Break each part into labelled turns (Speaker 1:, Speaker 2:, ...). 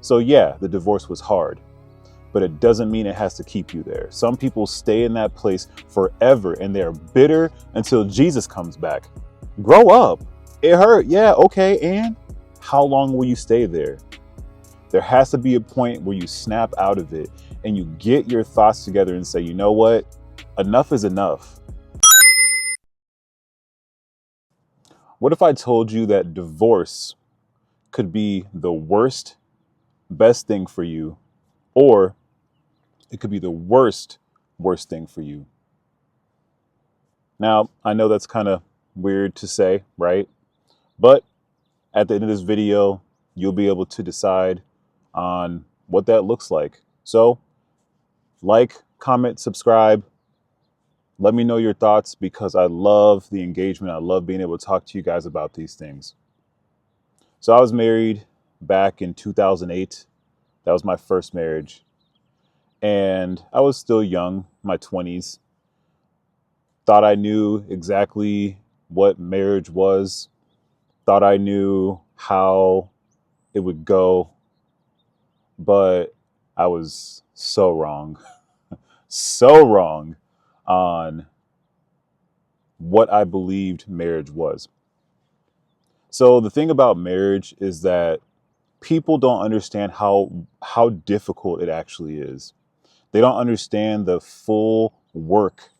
Speaker 1: So yeah, the divorce was hard, but it doesn't mean it has to keep you there. Some people stay in that place forever and they're bitter until Jesus comes back. Grow up. It hurt. Yeah, okay. And how long will you stay there? There has to be a point where you snap out of it and you get your thoughts together and say, you know what? Enough is enough. What if I told you that divorce could be the best thing for you, or it could be the worst thing for you? Now, I know that's kind of weird to say, right? But at the end of this video, you'll be able to decide on what that looks like. So, like, comment, subscribe. Let me know your thoughts because I love the engagement. I love being able to talk to you guys about these things. So I was married back in 2008. That was my first marriage. And I was still young, my 20s. Thought I knew exactly what marriage was. Thought I knew how it would go. But I was so wrong. So wrong on what I believed marriage was. So the thing about marriage is that people don't understand how difficult it actually is. They don't understand the full work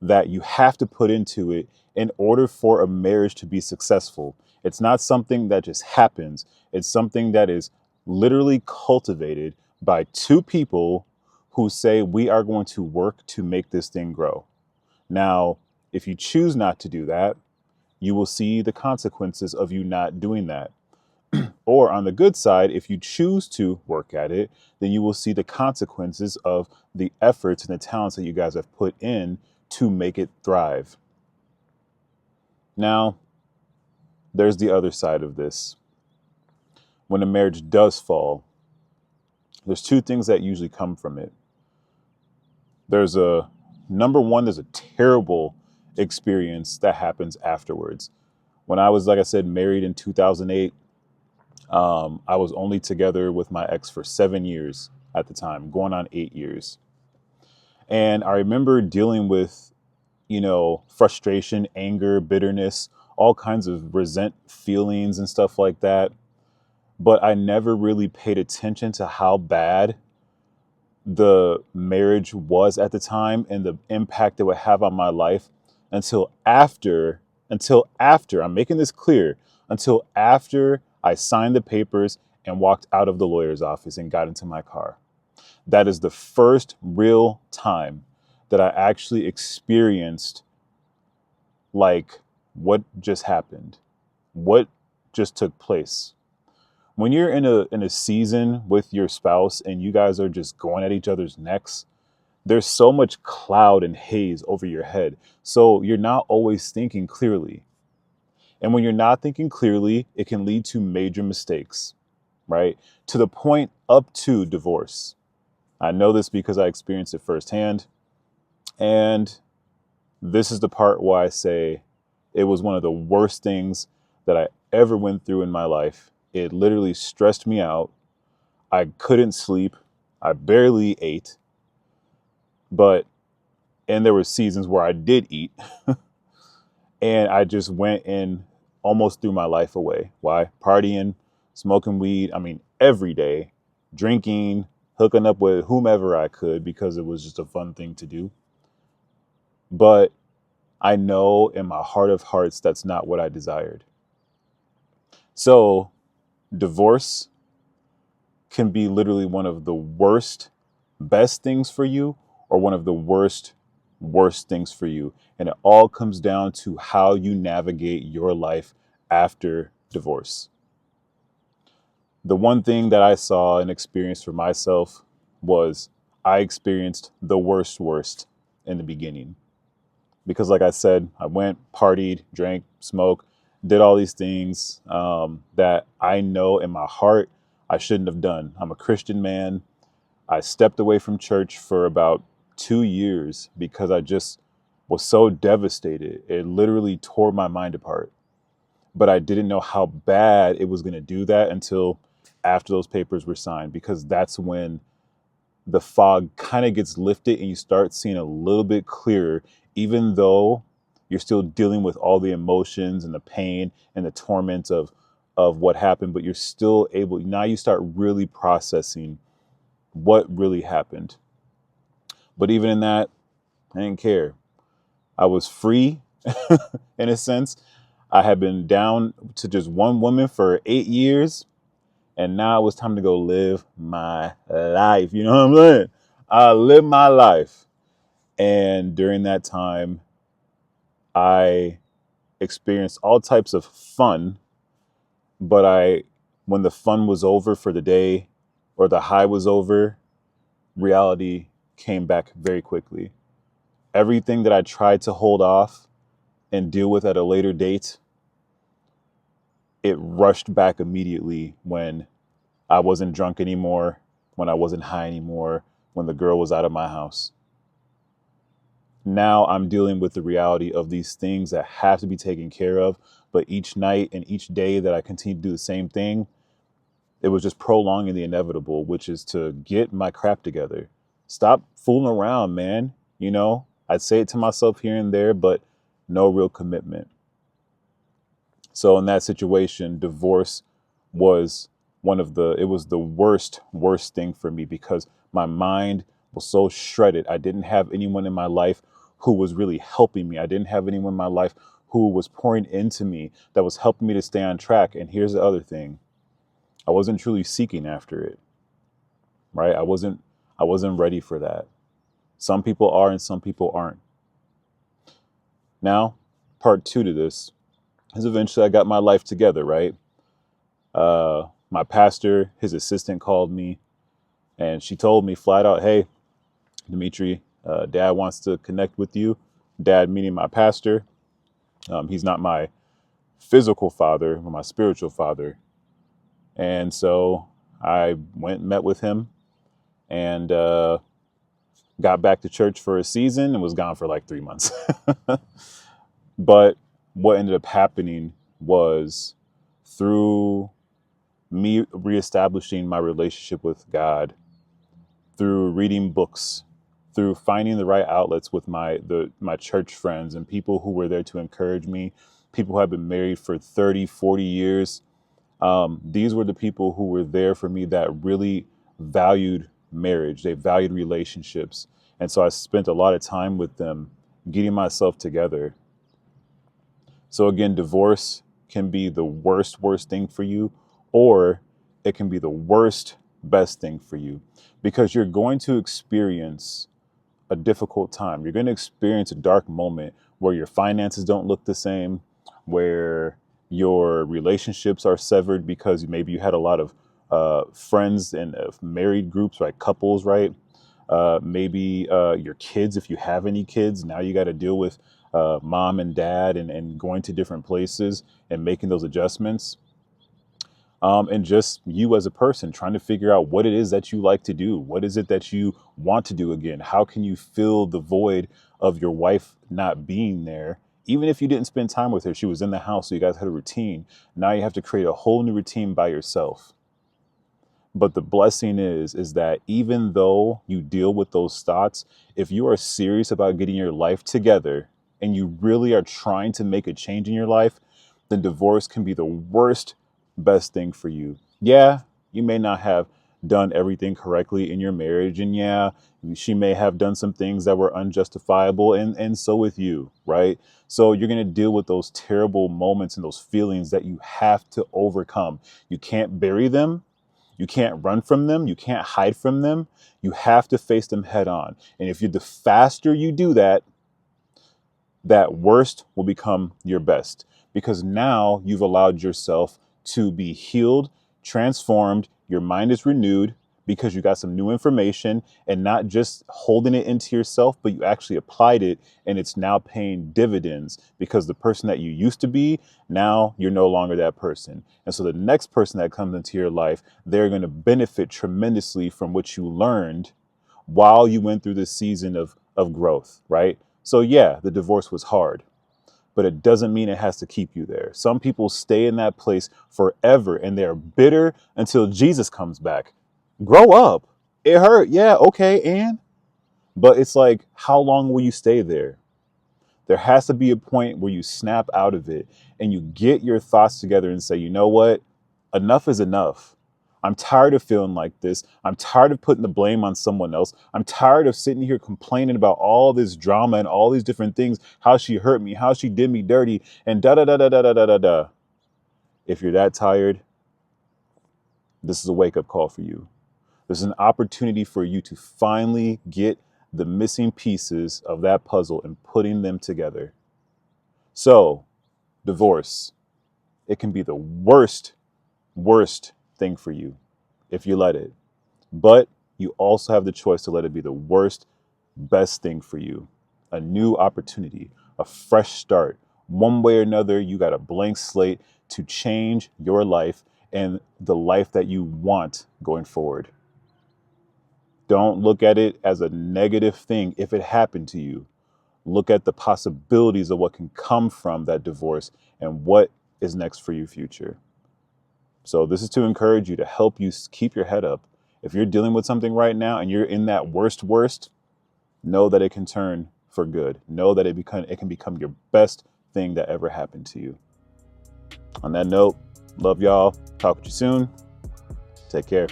Speaker 1: that you have to put into it in order for a marriage to be successful. It's not something that just happens. It's something that is literally cultivated by two people who say we are going to work to make this thing grow. Now, if you choose not to do that, you will see the consequences of you not doing that. Or on the good side, if you choose to work at it, then you will see the consequences of the efforts and the talents that you guys have put in to make it thrive. Now, there's the other side of this. When a marriage does fall, there's two things that usually come from it. There's number one, there's a terrible experience that happens afterwards. When I was, like I said, married in 2008, I was only together with my ex for 7 years at the time, going on 8 years. And I remember dealing with, frustration, anger, bitterness, all kinds of resent feelings and stuff like that. But I never really paid attention to how bad the marriage was at the time and the impact it would have on my life until after, I'm making this clear, until after I signed the papers and walked out of the lawyer's office and got into my car. That is the first real time that I actually experienced like what just happened, what just took place. When you're in a season with your spouse and you guys are just going at each other's necks, there's so much cloud and haze over your head. So you're not always thinking clearly. And when you're not thinking clearly, it can lead to major mistakes, right? To the point up to divorce. I know this because I experienced it firsthand. And this is the part where I say it was one of the worst things that I ever went through in my life. It literally stressed me out. I couldn't sleep. I barely ate. And there were seasons where I did eat. And I just went and almost threw my life away. Why? Partying, smoking weed. I mean, every day, drinking, hooking up with whomever I could because it was just a fun thing to do. But I know in my heart of hearts, that's not what I desired. So divorce can be literally one of the best things for you, or one of the worst things for you. And it all comes down to how you navigate your life after divorce. The one thing that I saw and experienced for myself was I experienced the worst in the beginning. Because like I said, I went, partied, drank, smoked, did all these things that I know in my heart I shouldn't have done. I'm a Christian man. I stepped away from church for about 2 years because I just was so devastated. It literally tore my mind apart. But I didn't know how bad it was going to do that until after those papers were signed, because that's when the fog kind of gets lifted and you start seeing a little bit clearer, even though you're still dealing with all the emotions and the pain and the torment of what happened, but you're still able, now you start really processing what really happened. But even in that, I didn't care. I was free in a sense. I had been down to just one woman for 8 years, and now it was time to go live my life. You know what I'm saying? I lived my life. And during that time, I experienced all types of fun. But when the fun was over for the day, or the high was over, reality came back very quickly. Everything that I tried to hold off and deal with at a later date, it rushed back immediately when I wasn't drunk anymore, when I wasn't high anymore, when the girl was out of my house. Now I'm dealing with the reality of these things that have to be taken care of. But each night and each day that I continue to do the same thing, it was just prolonging the inevitable, which is to get my crap together. Stop fooling around, man. You know, I'd say it to myself here and there, but no real commitment. So in that situation, divorce was it was the worst thing for me, because my mind was so shredded. I didn't have anyone in my life who was really helping me. I didn't have anyone in my life who was pouring into me, that was helping me to stay on track. And here's the other thing. I wasn't truly seeking after it, right? I wasn't ready for that. Some people are and some people aren't. Now, part two to this is eventually I got my life together, right? My pastor, his assistant called me, and she told me flat out, hey, Dimitri, Dad wants to connect with you. Dad meaning my pastor. He's not my physical father, but my spiritual father. And so I went and met with him, and got back to church for a season and was gone for like 3 months. But what ended up happening was, through me reestablishing my relationship with God, through reading books, through finding the right outlets with my church friends and people who were there to encourage me, people who have been married for 30, 40 years. These were the people who were there for me that really valued marriage. They valued relationships. And so I spent a lot of time with them getting myself together. So again, divorce can be the worst thing for you, or it can be the best thing for you, because you're going to experience a difficult time. You're going to experience a dark moment where your finances don't look the same, where your relationships are severed because maybe you had a lot of friends and married groups, right? Couples, right? Maybe your kids, if you have any kids, now you got to deal with mom and dad, and going to different places and making those adjustments. And just you as a person trying to figure out what it is that you like to do. What is it that you want to do again? How can you fill the void of your wife not being there? Even if you didn't spend time with her, she was in the house, so you guys had a routine. Now you have to create a whole new routine by yourself. But the blessing is that even though you deal with those thoughts, if you are serious about getting your life together and you really are trying to make a change in your life, then divorce can be the best thing for you. Yeah, you may not have done everything correctly in your marriage. And yeah, she may have done some things that were unjustifiable, and so with you, right? So you're going to deal with those terrible moments and those feelings that you have to overcome. You can't bury them. You can't run from them. You can't hide from them. You have to face them head on. And if the faster you do that, that worst will become your best, because now you've allowed yourself to be healed, transformed. Your mind is renewed because you got some new information, and not just holding it into yourself, but you actually applied it, and it's now paying dividends, because the person that you used to be, now you're no longer that person. And so the next person that comes into your life, they're going to benefit tremendously from what you learned while you went through this season of growth, right? So yeah, the divorce was hard, but it doesn't mean it has to keep you there. Some people stay in that place forever and they're bitter until Jesus comes back. Grow up. It hurt. Yeah, okay, and but it's like, how long will you stay there? There has to be a point where you snap out of it and you get your thoughts together and say, you know what? Enough is enough. I'm tired of feeling like this. I'm tired of putting the blame on someone else. I'm tired of sitting here complaining about all this drama and all these different things, how she hurt me, how she did me dirty, and da da da da da da da da da. If you're that tired, this is a wake-up call for you. There's an opportunity for you to finally get the missing pieces of that puzzle and putting them together. So, divorce, it can be the worst thing for you if you let it. But you also have the choice to let it be the best thing for you. A new opportunity, a fresh start. One way or another, you got a blank slate to change your life and the life that you want going forward. Don't look at it as a negative thing if it happened to you. Look at the possibilities of what can come from that divorce and what is next for your future. So this is to encourage you, to help you keep your head up. If you're dealing with something right now and you're in that worst, know that it can turn for good. Know that it can become your best thing that ever happened to you. On that note, love y'all. Talk with you soon. Take care.